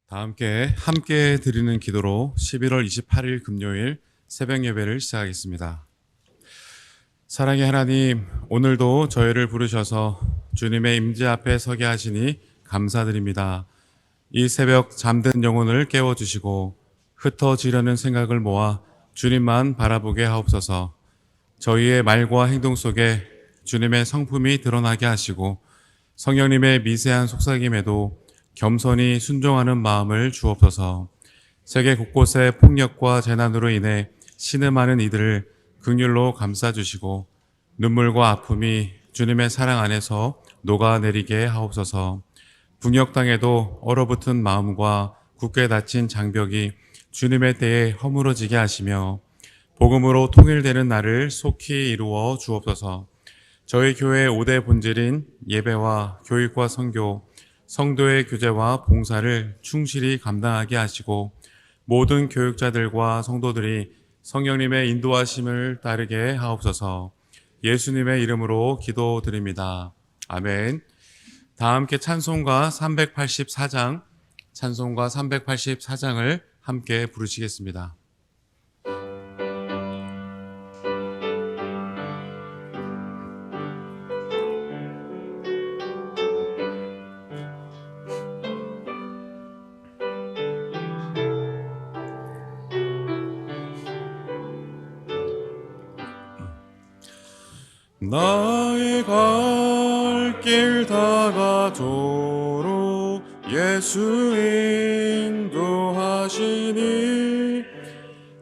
다 함께 드리는 기도로 11월 28일 금요일 새벽 예배를 시작하겠습니다. 사랑의 하나님, 오늘도 저희를 부르셔서 주님의 임재 앞에 서게 하시니 감사드립니다. 이 새벽 잠든 영혼을 깨워주시고 흩어지려는 생각을 모아 주님만 바라보게 하옵소서. 저희의 말과 행동 속에 주님의 성품이 드러나게 하시고 성령님의 미세한 속삭임에도 겸손히 순종하는 마음을 주옵소서. 세계 곳곳의 폭력과 재난으로 인해 신음하는 이들을 긍휼로 감싸주시고 눈물과 아픔이 주님의 사랑 안에서 녹아내리게 하옵소서. 북녘 땅에도 얼어붙은 마음과 굳게 닫힌 장벽이 주님의 때에 허물어지게 하시며 복음으로 통일되는 날을 속히 이루어 주옵소서. 저희 교회의 5대 본질인 예배와 교육과 선교, 성도의 교제와 봉사를 충실히 감당하게 하시고 모든 교육자들과 성도들이 성령님의 인도하심을 따르게 하옵소서. 예수님의 이름으로 기도드립니다. 아멘. 다 함께 찬송가 384장을 함께 부르시겠습니다. 나의 갈 길 다가도록 예수 인도하시니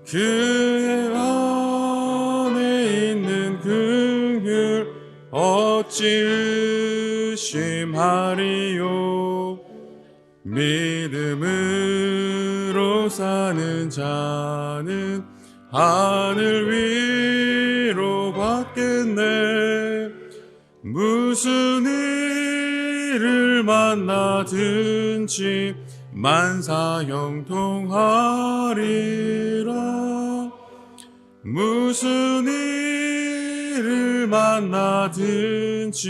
그의 안에 있는 긍휼 어찌 의심하리요. 믿음으로 사는 자는 하늘 위로 받겠네. 무슨 일을 만나든지 만사형통하리라. 무슨 일을 만나든지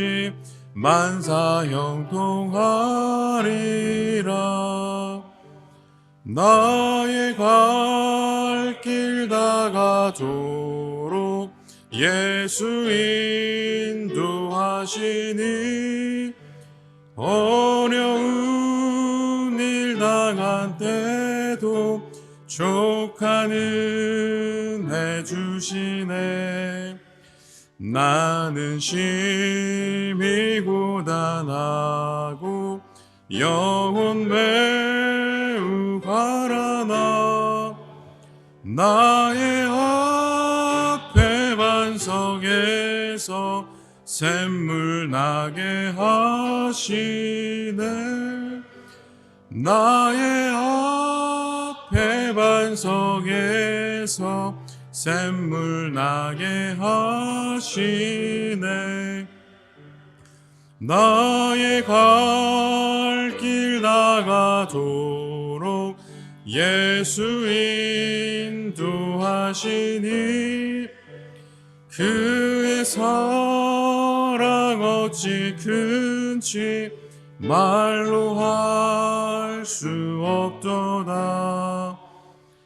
만사형통하리라. 나의 갈 길 다가도록 예수 인도하시니 어려운 일 당한 때도 족한 은혜 주시네. 나는 심히 고단하고 영혼 매우 바라나 나의 앞에 반석에서 샘물 나게 하시네. 나의 앞에 반석에서 샘물 나게 하시네. 나의 갈 길 나가도록 예수 인도하시니 그의 사랑 어찌 큰지 말로 할 수 없도다.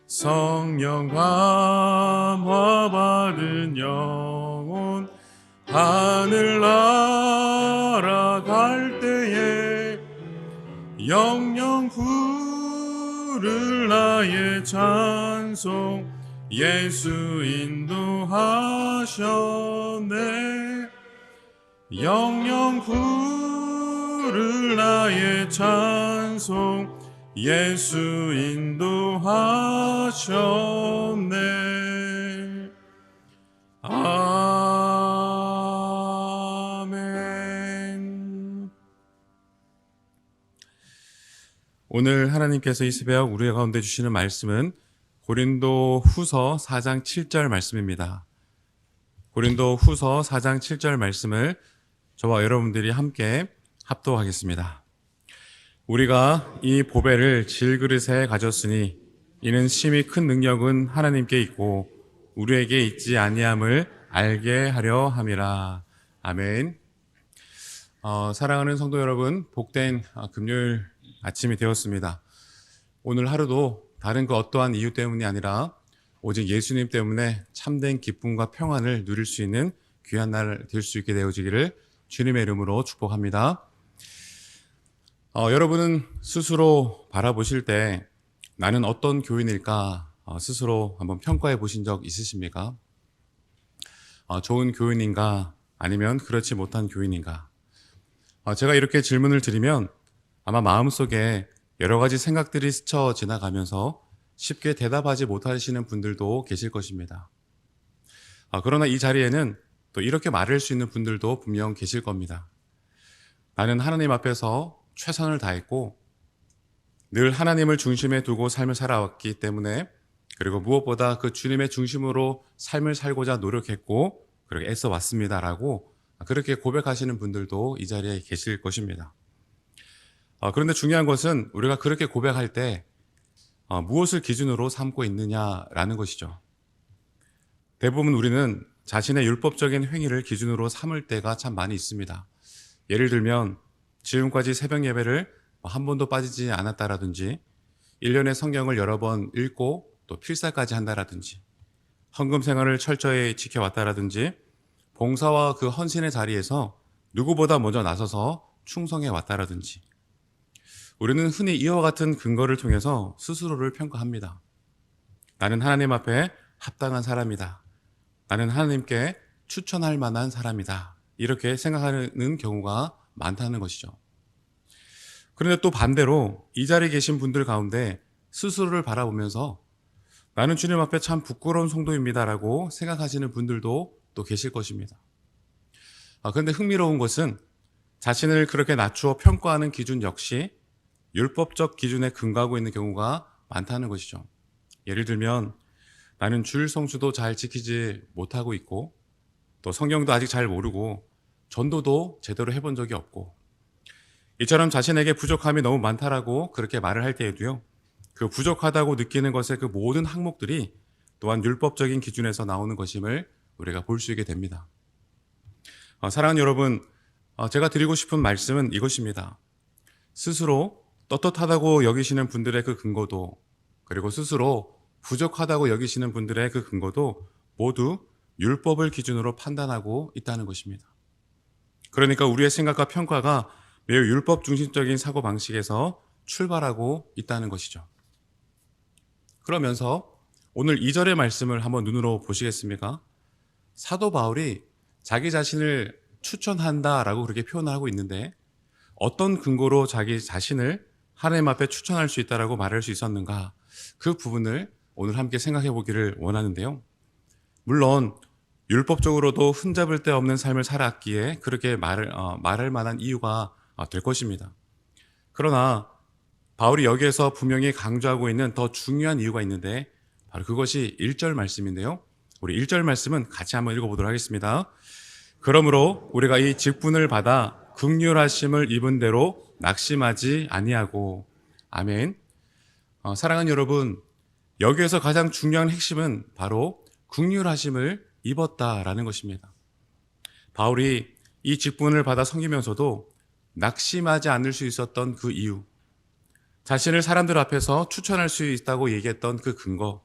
성령 감화 받은 영혼 하늘 날아갈 때에 영영 부를 나의 찬송 예수 인도하셨네. 영영 부를 나의 찬송 예수 인도하셨네. 아멘. 오늘 하나님께서 이 새벽 우리 가운데 주시는 말씀은 고린도 후서 4장 7절 말씀입니다. 고린도 후서 4장 7절 말씀을 저와 여러분들이 함께 합독하겠습니다. 우리가 이 보배를 질그릇에 가졌으니 이는 심히 큰 능력은 하나님께 있고 우리에게 있지 아니함을 알게 하려 함이라. 아멘. 사랑하는 성도 여러분, 복된 금요일 아침이 되었습니다. 오늘 하루도 다른 그 어떠한 이유 때문이 아니라 오직 예수님 때문에 참된 기쁨과 평안을 누릴 수 있는 귀한 날 될 수 있게 되어지기를 주님의 이름으로 축복합니다. 여러분은 스스로 바라보실 때 나는 어떤 교인일까 스스로 한번 평가해 보신 적 있으십니까? 좋은 교인인가 아니면 그렇지 못한 교인인가? 제가 이렇게 질문을 드리면 아마 마음속에 여러 가지 생각들이 스쳐 지나가면서 쉽게 대답하지 못하시는 분들도 계실 것입니다. 그러나 이 자리에는 또 이렇게 말할 수 있는 분들도 분명 계실 겁니다. 나는 하나님 앞에서 최선을 다했고 늘 하나님을 중심에 두고 삶을 살아왔기 때문에, 그리고 무엇보다 그 주님의 중심으로 삶을 살고자 노력했고 그렇게 애써 왔습니다라고 그렇게 고백하시는 분들도 이 자리에 계실 것입니다. 그런데 중요한 것은 우리가 그렇게 고백할 때 무엇을 기준으로 삼고 있느냐라는 것이죠. 대부분 우리는 자신의 율법적인 행위를 기준으로 삼을 때가 참 많이 있습니다. 예를 들면 지금까지 새벽 예배를 한 번도 빠지지 않았다라든지, 1년에 성경을 여러 번 읽고 또 필사까지 한다라든지, 헌금 생활을 철저히 지켜왔다라든지, 봉사와 그 헌신의 자리에서 누구보다 먼저 나서서 충성해 왔다라든지, 우리는 흔히 이와 같은 근거를 통해서 스스로를 평가합니다. 나는 하나님 앞에 합당한 사람이다. 나는 하나님께 추천할 만한 사람이다. 이렇게 생각하는 경우가 많다는 것이죠. 그런데 또 반대로 이 자리에 계신 분들 가운데 스스로를 바라보면서 나는 주님 앞에 참 부끄러운 성도입니다라고 생각하시는 분들도 또 계실 것입니다. 그런데 흥미로운 것은 자신을 그렇게 낮추어 평가하는 기준 역시 율법적 기준에 근거하고 있는 경우가 많다는 것이죠. 예를 들면 나는 주일 성수도 잘 지키지 못하고 있고, 또 성경도 아직 잘 모르고 전도도 제대로 해본 적이 없고, 이처럼 자신에게 부족함이 너무 많다라고 그렇게 말을 할 때에도요, 그 부족하다고 느끼는 것의 그 모든 항목들이 또한 율법적인 기준에서 나오는 것임을 우리가 볼 수 있게 됩니다. 사랑하는 여러분, 제가 드리고 싶은 말씀은 이것입니다. 스스로 떳떳하다고 여기시는 분들의 그 근거도, 그리고 스스로 부족하다고 여기시는 분들의 그 근거도 모두 율법을 기준으로 판단하고 있다는 것입니다. 그러니까 우리의 생각과 평가가 매우 율법 중심적인 사고방식에서 출발하고 있다는 것이죠. 그러면서 오늘 2절의 말씀을 한번 눈으로 보시겠습니까? 사도 바울이 자기 자신을 추천한다라고 그렇게 표현을 하고 있는데, 어떤 근거로 자기 자신을 하나님 앞에 추천할 수 있다라고 말할 수 있었는가, 그 부분을 오늘 함께 생각해 보기를 원하는데요. 물론 율법적으로도 흠잡을 데 없는 삶을 살았기에 그렇게 말할 만한 이유가 될 것입니다. 그러나 바울이 여기에서 분명히 강조하고 있는 더 중요한 이유가 있는데, 바로 그것이 1절 말씀인데요. 우리 1절 말씀은 같이 한번 읽어보도록 하겠습니다. 그러므로 우리가 이 직분을 받아 긍휼하심을 입은 대로 낙심하지 아니하고. 아멘. 사랑하는 여러분, 여기에서 가장 중요한 핵심은 바로 긍휼하심을 입었다라는 것입니다. 바울이 이 직분을 받아 섬기면서도 낙심하지 않을 수 있었던 그 이유, 자신을 사람들 앞에서 추천할 수 있다고 얘기했던 그 근거,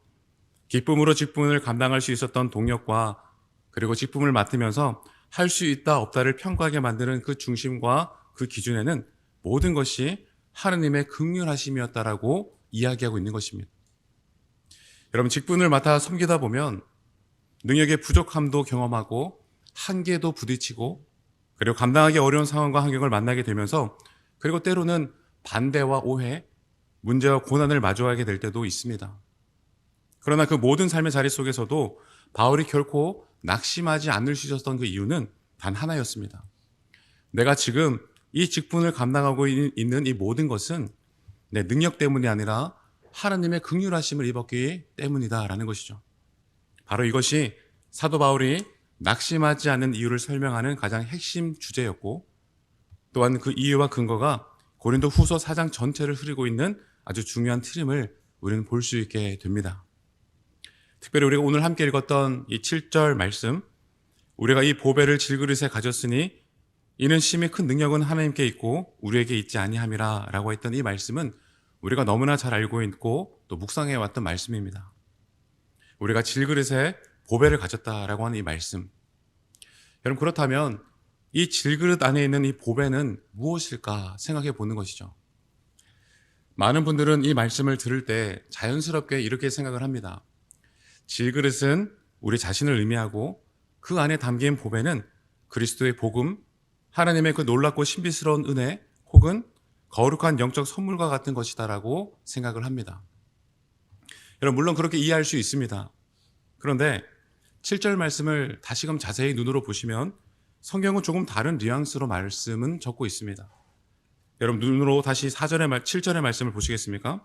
기쁨으로 직분을 감당할 수 있었던 동력과, 그리고 직분을 맡으면서 할 수 있다 없다를 평가하게 만드는 그 중심과 그 기준에는 모든 것이 하느님의 긍휼하심이었다라고 이야기하고 있는 것입니다. 여러분, 직분을 맡아 섬기다 보면 능력의 부족함도 경험하고 한계도 부딪히고, 그리고 감당하기 어려운 상황과 환경을 만나게 되면서, 그리고 때로는 반대와 오해, 문제와 고난을 마주하게 될 때도 있습니다. 그러나 그 모든 삶의 자리 속에서도 바울이 결코 낙심하지 않을 수 있었던 그 이유는 단 하나였습니다. 내가 지금 이 직분을 감당하고 있는 이 모든 것은 내 능력 때문이 아니라 하나님의 긍휼하심을 입었기 때문이다라는 것이죠. 바로 이것이 사도 바울이 낙심하지 않는 이유를 설명하는 가장 핵심 주제였고, 또한 그 이유와 근거가 고린도 후서 4장 전체를 흐리고 있는 아주 중요한 틀임을 우리는 볼 수 있게 됩니다. 특별히 우리가 오늘 함께 읽었던 이 7절 말씀, 우리가 이 보배를 질그릇에 가졌으니 이는 심히 큰 능력은 하나님께 있고 우리에게 있지 아니함이라 라고 했던 이 말씀은 우리가 너무나 잘 알고 있고 또 묵상해 왔던 말씀입니다. 우리가 질그릇에 보배를 가졌다라고 하는 이 말씀. 여러분, 그렇다면 이 질그릇 안에 있는 이 보배는 무엇일까 생각해 보는 것이죠. 많은 분들은 이 말씀을 들을 때 자연스럽게 이렇게 생각을 합니다. 질그릇은 우리 자신을 의미하고 그 안에 담긴 보배는 그리스도의 복음, 하나님의 그 놀랍고 신비스러운 은혜 혹은 거룩한 영적 선물과 같은 것이다라고 생각을 합니다. 여러분, 물론 그렇게 이해할 수 있습니다. 그런데 7절 말씀을 다시금 자세히 눈으로 보시면 성경은 조금 다른 뉘앙스로 말씀은 적고 있습니다. 여러분, 눈으로 다시 7절의 말씀을 보시겠습니까?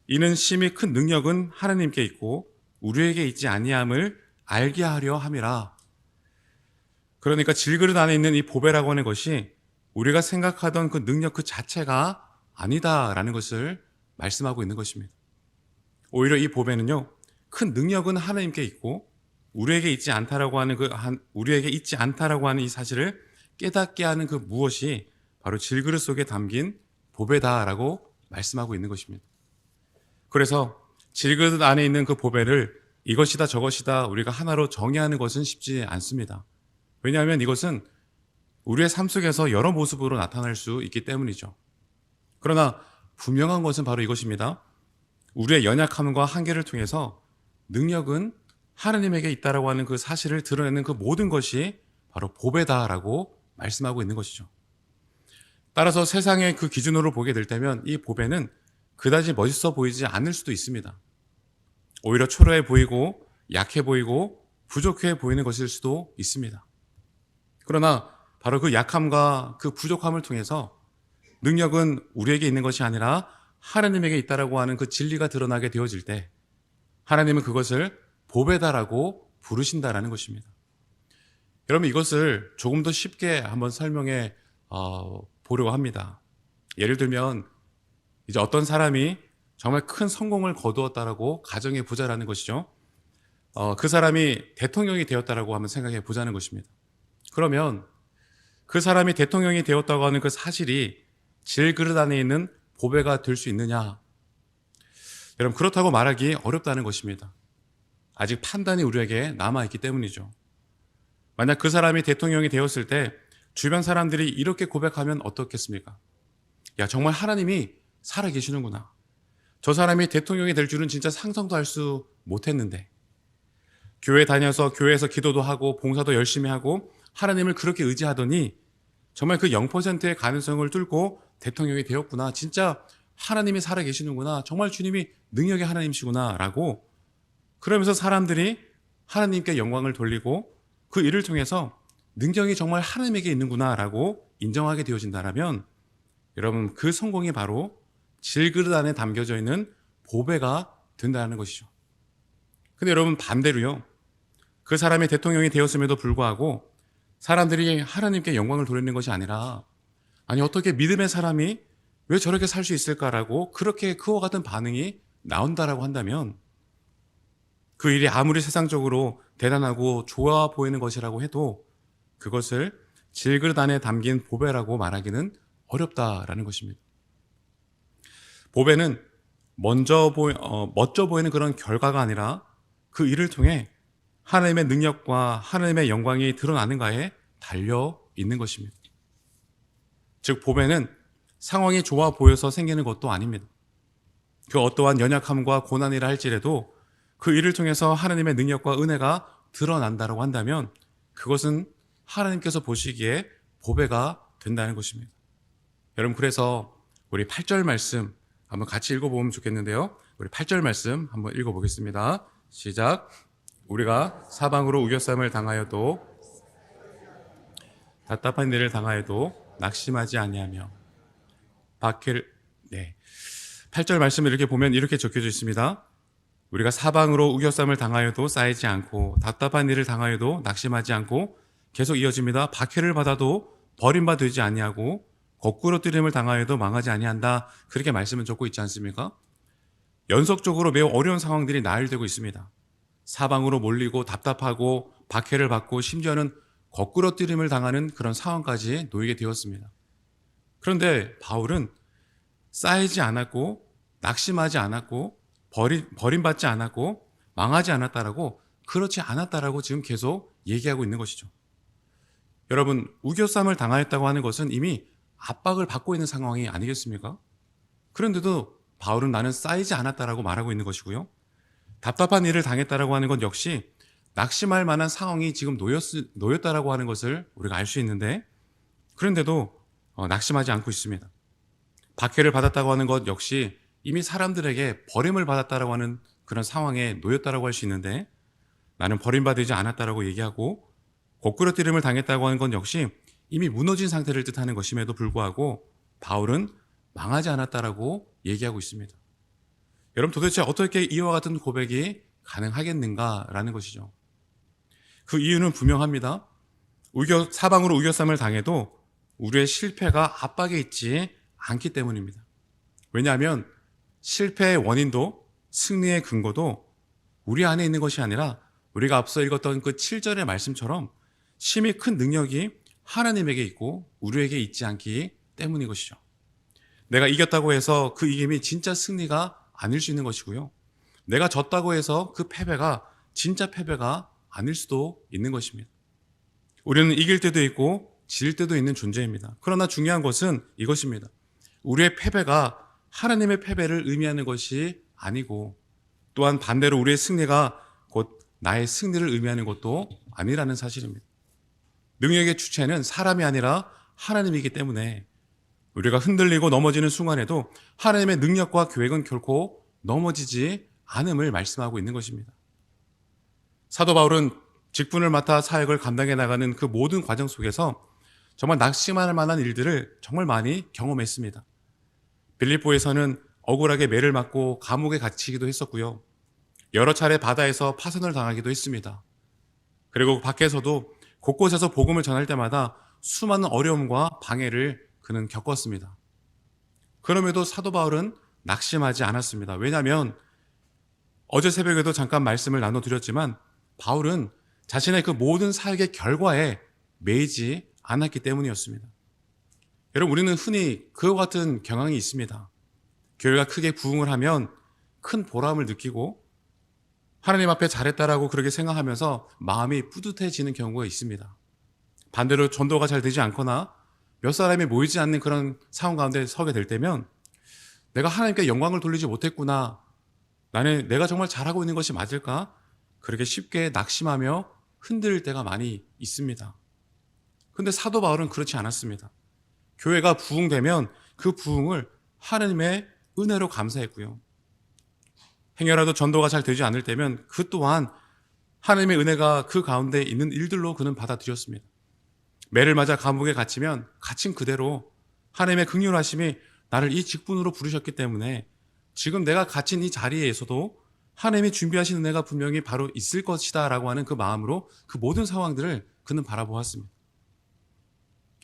이는 심히 큰 능력은 하나님께 있고 우리에게 있지 아니함을 알게 하려 함이라. 그러니까 질그릇 안에 있는 이 보배라고 하는 것이 우리가 생각하던 그 능력 그 자체가 아니다라는 것을 말씀하고 있는 것입니다. 오히려 이 보배는요, 큰 능력은 하나님께 있고 우리에게 있지 않다라고 하는 이 사실을 깨닫게 하는 그 무엇이 바로 질그릇 속에 담긴 보배다라고 말씀하고 있는 것입니다. 그래서 질그릇 안에 있는 그 보배를 이것이다 저것이다 우리가 하나로 정의하는 것은 쉽지 않습니다. 왜냐하면 이것은 우리의 삶 속에서 여러 모습으로 나타날 수 있기 때문이죠. 그러나 분명한 것은 바로 이것입니다. 우리의 연약함과 한계를 통해서 능력은 하나님에게 있다라고 하는 그 사실을 드러내는 그 모든 것이 바로 보배다라고 말씀하고 있는 것이죠. 따라서 세상의 그 기준으로 보게 될 때면 이 보배는 그다지 멋있어 보이지 않을 수도 있습니다. 오히려 초라해 보이고 약해 보이고 부족해 보이는 것일 수도 있습니다. 그러나 바로 그 약함과 그 부족함을 통해서 능력은 우리에게 있는 것이 아니라 하나님에게 있다라고 하는 그 진리가 드러나게 되어질 때 하나님은 그것을 보배다라고 부르신다라는 것입니다. 여러분, 이것을 조금 더 쉽게 한번 설명해 보려고 합니다. 예를 들면 이제 어떤 사람이 정말 큰 성공을 거두었다라고 가정해 보자라는 것이죠. 그 사람이 대통령이 되었다라고 한번 생각해 보자는 것입니다. 그러면 그 사람이 대통령이 되었다고 하는 그 사실이 질그릇 안에 있는 보배가 될 수 있느냐? 여러분, 그렇다고 말하기 어렵다는 것입니다. 아직 판단이 우리에게 남아있기 때문이죠. 만약 그 사람이 대통령이 되었을 때 주변 사람들이 이렇게 고백하면 어떻겠습니까? 야, 정말 하나님이 살아계시는구나. 저 사람이 대통령이 될 줄은 진짜 상상도 할 수 못했는데. 교회 다녀서 교회에서 기도도 하고 봉사도 열심히 하고 하나님을 그렇게 의지하더니 정말 그 0%의 가능성을 뚫고 대통령이 되었구나. 진짜 하나님이 살아계시는구나. 정말 주님이 능력의 하나님이시구나. 라고 그러면서 사람들이 하나님께 영광을 돌리고 그 일을 통해서 능력이 정말 하나님에게 있는구나 라고 인정하게 되어진다면 여러분, 그 성공이 바로 질그릇 안에 담겨져 있는 보배가 된다는 것이죠. 근데 여러분, 반대로요, 그 사람이 대통령이 되었음에도 불구하고 사람들이 하나님께 영광을 돌리는 것이 아니라 아니 어떻게 믿음의 사람이 왜 저렇게 살 수 있을까라고 그렇게 그와 같은 반응이 나온다라고 한다면 그 일이 아무리 세상적으로 대단하고 좋아 보이는 것이라고 해도 그것을 질그릇 안에 담긴 보배라고 말하기는 어렵다라는 것입니다. 보배는 멋져 보이는 그런 결과가 아니라 그 일을 통해 하나님의 능력과 하나님의 영광이 드러나는가에 달려 있는 것입니다. 즉, 보배는 상황이 좋아 보여서 생기는 것도 아닙니다. 그 어떠한 연약함과 고난이라 할지라도 그 일을 통해서 하나님의 능력과 은혜가 드러난다고 한다면 그것은 하나님께서 보시기에 보배가 된다는 것입니다. 여러분, 그래서 우리 8절 말씀 한번 같이 읽어보면 좋겠는데요. 우리 8절 말씀 한번 읽어보겠습니다. 시작. 우리가 사방으로 우겨쌈을 당하여도 답답한 일을 당하여도 낙심하지 아니하며 박해를 8절 말씀을 이렇게 보면 이렇게 적혀져 있습니다. 우리가 사방으로 우겨쌈을 당하여도 쌓이지 않고 답답한 일을 당하여도 낙심하지 않고 계속 이어집니다. 박해를 받아도 버림바 되지 아니하고 거꾸로 뜨림을 당하여도 망하지 아니한다. 그렇게 말씀을 적고 있지 않습니까? 연속적으로 매우 어려운 상황들이 나열되고 있습니다. 사방으로 몰리고 답답하고 박해를 받고 심지어는 거꾸로 뜨림을 당하는 그런 상황까지 놓이게 되었습니다. 그런데 바울은 쌓이지 않았고 낙심하지 않았고 버림받지 않았고 망하지 않았다라고, 그렇지 않았다라고 지금 계속 얘기하고 있는 것이죠. 여러분, 우겨쌈을 당하였다고 하는 것은 이미 압박을 받고 있는 상황이 아니겠습니까? 그런데도 바울은 나는 쌓이지 않았다라고 말하고 있는 것이고요. 답답한 일을 당했다라고 하는 것 역시 낙심할 만한 상황이 지금 놓였다라고 하는 것을 우리가 알 수 있는데, 그런데도 낙심하지 않고 있습니다. 박해를 받았다고 하는 것 역시 이미 사람들에게 버림을 받았다라고 하는 그런 상황에 놓였다라고 할 수 있는데, 나는 버림받지 않았다라고 얘기하고, 곡구러뜨림을 당했다고 하는 건 역시 이미 무너진 상태를 뜻하는 것임에도 불구하고 바울은 망하지 않았다라고 얘기하고 있습니다. 여러분, 도대체 어떻게 이와 같은 고백이 가능하겠는가라는 것이죠. 그 이유는 분명합니다. 사방으로 우겨쌈을 당해도 우리의 실패가 압박에 있지 않기 때문입니다. 왜냐하면 실패의 원인도 승리의 근거도 우리 안에 있는 것이 아니라 우리가 앞서 읽었던 그 7절의 말씀처럼 심히 큰 능력이 하나님에게 있고 우리에게 있지 않기 때문인 것이죠. 내가 이겼다고 해서 그 이김이 진짜 승리가 아닐 수 있는 것이고요. 내가 졌다고 해서 그 패배가 진짜 패배가 아닐 수도 있는 것입니다. 우리는 이길 때도 있고 질 때도 있는 존재입니다. 그러나 중요한 것은 이것입니다. 우리의 패배가 하나님의 패배를 의미하는 것이 아니고, 또한 반대로 우리의 승리가 곧 나의 승리를 의미하는 것도 아니라는 사실입니다. 능력의 주체는 사람이 아니라 하나님이기 때문에 우리가 흔들리고 넘어지는 순간에도 하나님의 능력과 계획은 결코 넘어지지 않음을 말씀하고 있는 것입니다. 사도 바울은 직분을 맡아 사역을 감당해 나가는 그 모든 과정 속에서 정말 낙심할 만한 일들을 정말 많이 경험했습니다. 빌립보에서는 억울하게 매를 맞고 감옥에 갇히기도 했었고요. 여러 차례 바다에서 파선을 당하기도 했습니다. 그리고 밖에서도 곳곳에서 복음을 전할 때마다 수많은 어려움과 방해를 그는 겪었습니다. 그럼에도 사도 바울은 낙심하지 않았습니다. 왜냐하면 어제 새벽에도 잠깐 말씀을 나눠드렸지만 바울은 자신의 그 모든 사역의 결과에 매이지 않았기 때문이었습니다. 여러분, 우리는 흔히 그와 같은 경향이 있습니다. 교회가 크게 부흥을 하면 큰 보람을 느끼고 하나님 앞에 잘했다라고 그렇게 생각하면서 마음이 뿌듯해지는 경우가 있습니다. 반대로 전도가 잘 되지 않거나 몇 사람이 모이지 않는 그런 상황 가운데 서게 될 때면 내가 하나님께 영광을 돌리지 못했구나, 내가 정말 잘하고 있는 것이 맞을까, 그렇게 쉽게 낙심하며 흔들릴 때가 많이 있습니다. 그런데 사도 바울은 그렇지 않았습니다. 교회가 부흥되면 그 부흥을 하나님의 은혜로 감사했고요. 행여라도 전도가 잘 되지 않을 때면 그 또한 하나님의 은혜가 그 가운데 있는 일들로 그는 받아들였습니다. 매를 맞아 감옥에 갇히면 갇힌 그대로 하나님의 긍휼하심이 나를 이 직분으로 부르셨기 때문에 지금 내가 갇힌 이 자리에서도 하나님이 준비하신 은혜가 분명히 바로 있을 것이다 라고 하는 그 마음으로 그 모든 상황들을 그는 바라보았습니다.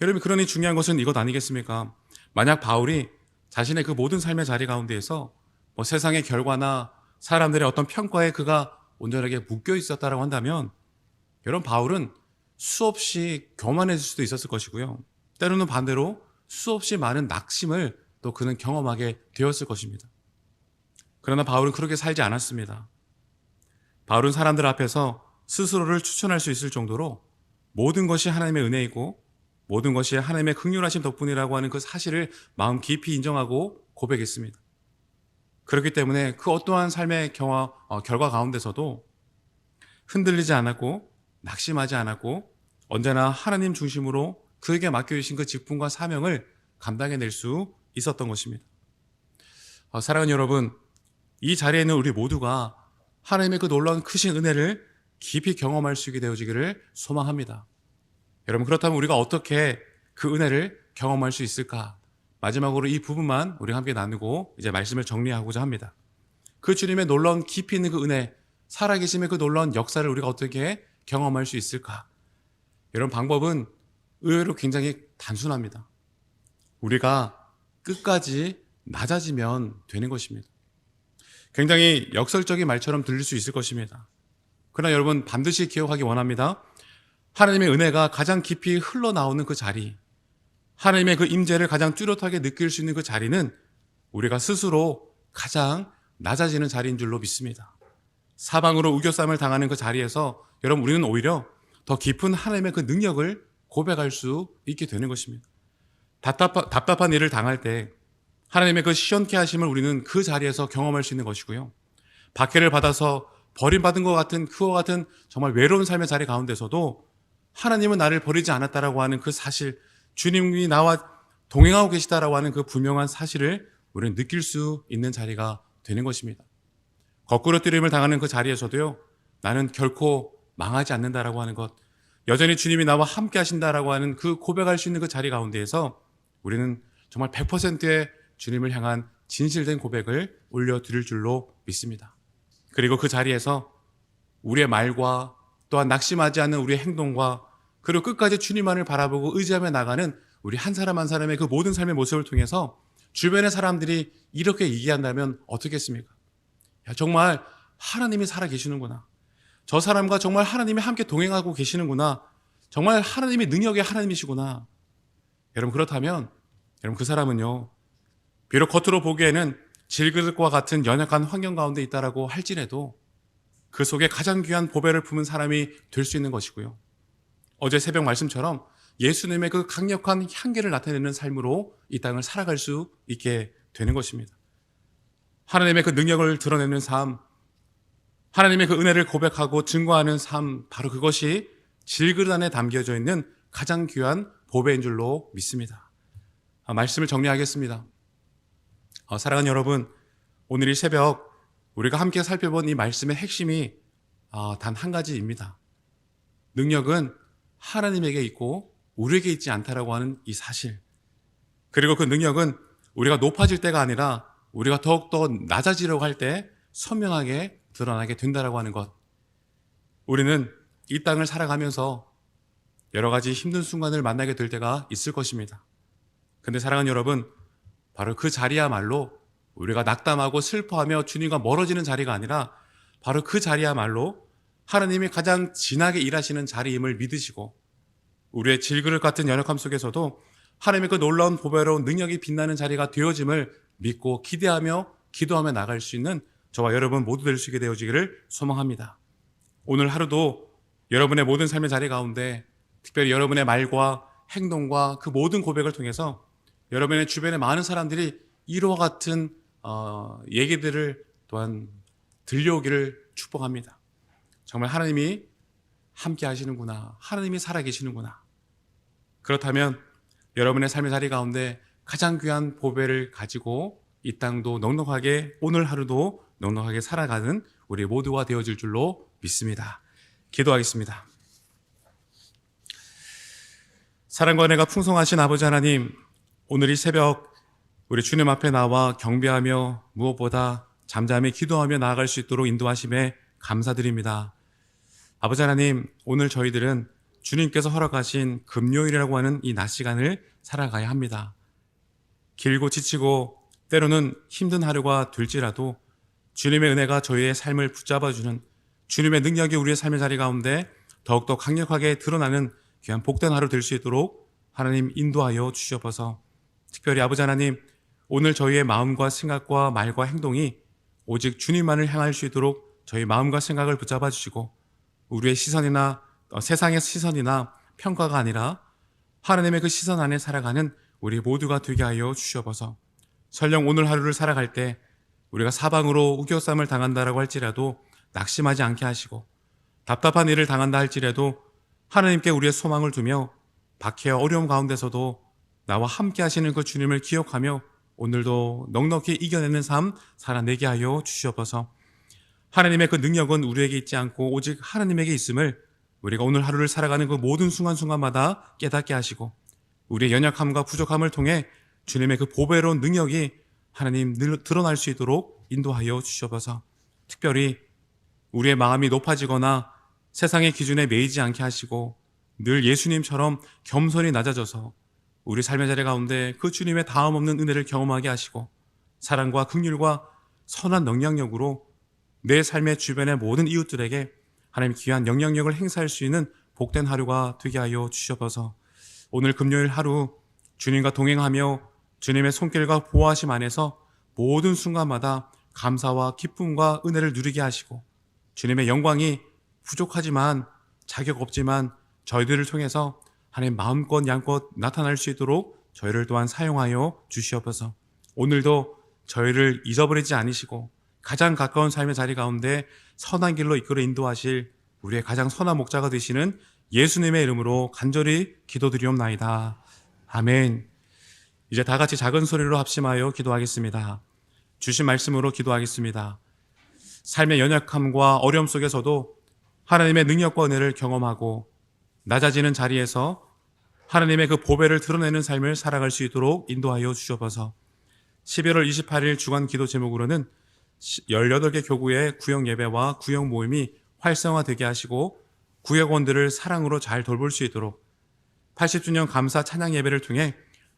여러분, 그러니 중요한 것은 이것 아니겠습니까? 만약 바울이 자신의 그 모든 삶의 자리 가운데에서 세상의 결과나 사람들의 어떤 평가에 그가 온전하게 묶여 있었다라고 한다면 여러분, 바울은 수없이 교만해질 수도 있었을 것이고요. 때로는 반대로 수없이 많은 낙심을 또 그는 경험하게 되었을 것입니다. 그러나 바울은 그렇게 살지 않았습니다. 바울은 사람들 앞에서 스스로를 추천할 수 있을 정도로 모든 것이 하나님의 은혜이고 모든 것이 하나님의 긍휼하심 덕분이라고 하는 그 사실을 마음 깊이 인정하고 고백했습니다. 그렇기 때문에 그 어떠한 삶의 결과 가운데서도 흔들리지 않았고 낙심하지 않았고 언제나 하나님 중심으로 그에게 맡겨주신 그 직분과 사명을 감당해낼 수 있었던 것입니다. 사랑하는 여러분, 이 자리에 있는 우리 모두가 하나님의 그 놀라운 크신 은혜를 깊이 경험할 수 있게 되어지기를 소망합니다. 여러분, 그렇다면 우리가 어떻게 그 은혜를 경험할 수 있을까? 마지막으로 이 부분만 우리 함께 나누고 이제 말씀을 정리하고자 합니다. 그 주님의 놀라운 깊이 있는 그 은혜, 살아계심의 그 놀라운 역사를 우리가 어떻게 경험할 수 있을까? 이런 방법은 의외로 굉장히 단순합니다. 우리가 끝까지 낮아지면 되는 것입니다. 굉장히 역설적인 말처럼 들릴 수 있을 것입니다. 그러나 여러분, 반드시 기억하기 원합니다. 하나님의 은혜가 가장 깊이 흘러나오는 그 자리, 하나님의 그 임재를 가장 뚜렷하게 느낄 수 있는 그 자리는 우리가 스스로 가장 낮아지는 자리인 줄로 믿습니다. 사방으로 우겨쌈을 당하는 그 자리에서 여러분 우리는 오히려 더 깊은 하나님의 그 능력을 고백할 수 있게 되는 것입니다. 답답한 일을 당할 때 하나님의 그 시원케 하심을 우리는 그 자리에서 경험할 수 있는 것이고요. 박해를 받아서 버림받은 것 같은 그와 같은 정말 외로운 삶의 자리 가운데서도 하나님은 나를 버리지 않았다라고 하는 그 사실, 주님이 나와 동행하고 계시다라고 하는 그 분명한 사실을 우리는 느낄 수 있는 자리가 되는 것입니다. 거꾸로 뜨림을 당하는 그 자리에서도요, 나는 결코 망하지 않는다라고 하는 것, 여전히 주님이 나와 함께 하신다라고 하는 그 고백할 수 있는 그 자리 가운데에서 우리는 정말 100%의 주님을 향한 진실된 고백을 올려드릴 줄로 믿습니다. 그리고 그 자리에서 우리의 말과 또한 낙심하지 않는 우리의 행동과 그리고 끝까지 주님만을 바라보고 의지하며 나가는 우리 한 사람 한 사람의 그 모든 삶의 모습을 통해서 주변의 사람들이 이렇게 얘기한다면 어떻겠습니까? 야, 정말 하나님이 살아계시는구나. 저 사람과 정말 하나님이 함께 동행하고 계시는구나. 정말 하나님이 능력의 하나님이시구나. 여러분 그렇다면 여러분 그 사람은요, 비록 겉으로 보기에는 질그릇과 같은 연약한 환경 가운데 있다라고 할지라도 그 속에 가장 귀한 보배를 품은 사람이 될 수 있는 것이고요. 어제 새벽 말씀처럼 예수님의 그 강력한 향기를 나타내는 삶으로 이 땅을 살아갈 수 있게 되는 것입니다. 하나님의 그 능력을 드러내는 삶, 하나님의 그 은혜를 고백하고 증거하는 삶, 바로 그것이 질그릇 안에 담겨져 있는 가장 귀한 보배인 줄로 믿습니다. 말씀을 정리하겠습니다. 사랑하는 여러분, 오늘 이 새벽 우리가 함께 살펴본 이 말씀의 핵심이 단 한 가지입니다. 능력은 하나님에게 있고 우리에게 있지 않다라고 하는 이 사실, 그리고 그 능력은 우리가 높아질 때가 아니라 우리가 더욱더 낮아지려고 할 때 선명하게 드러나게 된다라고 하는 것. 우리는 이 땅을 살아가면서 여러 가지 힘든 순간을 만나게 될 때가 있을 것입니다. 근데 사랑하는 여러분, 바로 그 자리야말로 우리가 낙담하고 슬퍼하며 주님과 멀어지는 자리가 아니라 바로 그 자리야말로 하나님이 가장 진하게 일하시는 자리임을 믿으시고 우리의 질그릇 같은 연약함 속에서도 하나님의 그 놀라운 보배로운 능력이 빛나는 자리가 되어짐을 믿고 기대하며 기도하며 나갈 수 있는 저와 여러분 모두 될 수 있게 되어지기를 소망합니다. 오늘 하루도 여러분의 모든 삶의 자리 가운데 특별히 여러분의 말과 행동과 그 모든 고백을 통해서 여러분의 주변의 많은 사람들이 이와 같은 얘기들을 또한 들려오기를 축복합니다. 정말 하나님이 함께 하시는구나. 하나님이 살아계시는구나. 그렇다면 여러분의 삶의 자리 가운데 가장 귀한 보배를 가지고 이 땅도 넉넉하게, 오늘 하루도 넉넉하게 살아가는 우리 모두가 되어질 줄로 믿습니다. 기도하겠습니다. 사랑과 은혜가 풍성하신 아버지 하나님, 오늘 이 새벽 우리 주님 앞에 나와 경배하며 무엇보다 잠잠히 기도하며 나아갈 수 있도록 인도하심에 감사드립니다. 아버지 하나님, 오늘 저희들은 주님께서 허락하신 금요일이라고 하는 이 낮 시간을 살아가야 합니다. 길고 지치고 때로는 힘든 하루가 될지라도 주님의 은혜가 저희의 삶을 붙잡아주는, 주님의 능력이 우리의 삶의 자리 가운데 더욱더 강력하게 드러나는 귀한 복된 하루 될 수 있도록 하나님 인도하여 주시옵소서. 특별히 아버지 하나님, 오늘 저희의 마음과 생각과 말과 행동이 오직 주님만을 향할 수 있도록 저희 마음과 생각을 붙잡아 주시고 우리의 시선이나 세상의 시선이나 평가가 아니라 하나님의 그 시선 안에 살아가는 우리 모두가 되게 하여 주시옵소서. 설령 오늘 하루를 살아갈 때 우리가 사방으로 우겨쌈을 당한다라고 할지라도 낙심하지 않게 하시고 답답한 일을 당한다 할지라도 하나님께 우리의 소망을 두며 박해와 어려움 가운데서도 나와 함께 하시는 그 주님을 기억하며 오늘도 넉넉히 이겨내는 삶 살아내게 하여 주시옵소서. 하나님의 그 능력은 우리에게 있지 않고 오직 하나님에게 있음을 우리가 오늘 하루를 살아가는 그 모든 순간순간마다 깨닫게 하시고 우리의 연약함과 부족함을 통해 주님의 그 보배로운 능력이 하나님 늘 드러날 수 있도록 인도하여 주시옵소서. 특별히 우리의 마음이 높아지거나 세상의 기준에 매이지 않게 하시고 늘 예수님처럼 겸손히 낮아져서 우리 삶의 자리 가운데 그 주님의 다음 없는 은혜를 경험하게 하시고 사랑과 긍휼과 선한 영향력으로 내 삶의 주변의 모든 이웃들에게 하나님 귀한 영향력을 행사할 수 있는 복된 하루가 되게 하여 주시옵소서. 오늘 금요일 하루 주님과 동행하며 주님의 손길과 보호하심 안에서 모든 순간마다 감사와 기쁨과 은혜를 누리게 하시고 주님의 영광이 부족하지만 자격 없지만 저희들을 통해서 하나님 마음껏 양껏 나타날 수 있도록 저희를 또한 사용하여 주시옵소서. 오늘도 저희를 잊어버리지 않으시고 가장 가까운 삶의 자리 가운데 선한 길로 이끌어 인도하실 우리의 가장 선한 목자가 되시는 예수님의 이름으로 간절히 기도드리옵나이다. 아멘. 이제 다 같이 작은 소리로 합심하여 기도하겠습니다. 주신 말씀으로 기도하겠습니다. 삶의 연약함과 어려움 속에서도 하나님의 능력과 은혜를 경험하고 낮아지는 자리에서 하나님의 그 보배를 드러내는 삶을 살아갈 수 있도록 인도하여 주시옵소서. 11월 28일 주간 기도 제목으로는 18개 교구의 구역 예배와 구역 모임이 활성화되게 하시고 구역원들을 사랑으로 잘 돌볼 수 있도록 80주년 감사 찬양 예배를 통해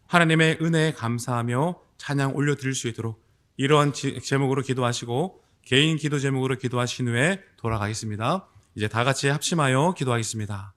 하나님의 은혜에 감사하며 찬양 올려드릴 수 있도록 이러한 제목으로 기도하시고 개인 기도 제목으로 기도하신 후에 돌아가겠습니다. 이제 다 같이 합심하여 기도하겠습니다.